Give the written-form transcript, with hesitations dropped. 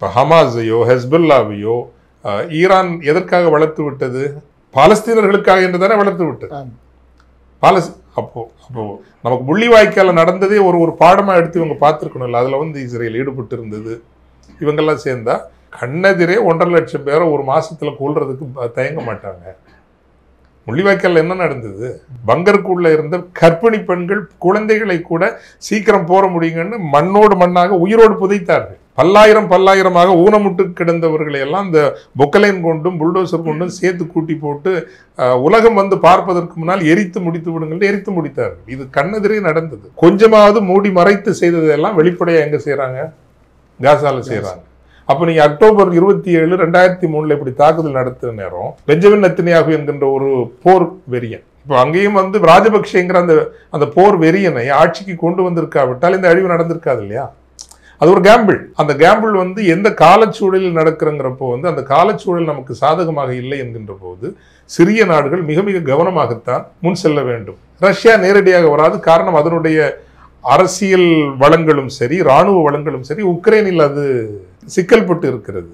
இப்போ ஹமாஸையோ ஹெஸ்புல்லாவையோ ஈரான் எதற்காக வளர்த்து விட்டது? பாலஸ்தீனர்களுக்காக என்று தானே வளர்த்து விட்டது. அப்போ நமக்கு முள்ளிவாய்க்கால நடந்ததே ஒரு பாடமா எடுத்து இவங்க பார்த்துருக்கணும்ல. அதுல இஸ்ரேல் ஈடுபட்டு இருந்தது. இவங்கெல்லாம் சேர்ந்தா கண்ணெதிரே 1.5 லட்சம் பேரை ஒரு மாசத்துல கொல்றதுக்கு தயங்க மாட்டாங்க. முள்ளிவாய்க்கால என்ன நடந்தது? பங்கருக்குள்ள இருந்த கர்ப்பிணி பெண்கள் குழந்தைகளை கூட சீக்கிரம் போற முடியுங்கன்னு மண்ணோடு மண்ணாக உயிரோடு புதைத்தார்கள். பல்லாயிரமாக ஊனமுட்டு கிடந்தவர்களை எல்லாம் இந்த பொக்கலைன் கொண்டும் புல்டோசர் கொண்டும் சேர்த்து கூட்டி போட்டு உலகம் பார்ப்பதற்கு முன்னால் எரித்து முடித்து விடுங்கள் எரித்து முடித்தார்கள். இது கண்ணெதிரே நடந்தது. கொஞ்சமாவது மூடி மறைத்து செய்ததெல்லாம் வெளிப்படையா எங்க செய்யறாங்க? காசால செய்யறாங்க. அப்ப நீங்க அக்டோபர் 27, 2003 இப்படி தாக்குதல் நடத்துற நேரம் பெஞ்சமின் நெத்தன்யாகு என்கின்ற ஒரு போர் வெறியன் இப்போ அங்கேயும் ராஜபக்சேங்கிற அந்த போர் வெறியனை ஆட்சிக்கு கொண்டு வந்திருக்காவிட்டால் இந்த அழிவு நடந்திருக்காது இல்லையா? அது ஒரு கேம்பிள். அந்த கேம்பிள் எந்த காலச்சூழலில் நடக்கிறங்கிறப்போ அந்த காலச்சூழல் நமக்கு சாதகமாக இல்லை என்கின்ற போது சிறிய நாடுகள் மிக மிக கவனமாகத்தான் முன் செல்ல வேண்டும். ரஷ்யா நேரடியாக வராது. காரணம், அதனுடைய அரசியல் வளங்களும் சரி, இராணுவ வளங்களும் சரி, உக்ரைனில் அது சிக்கல்பட்டு இருக்கிறது.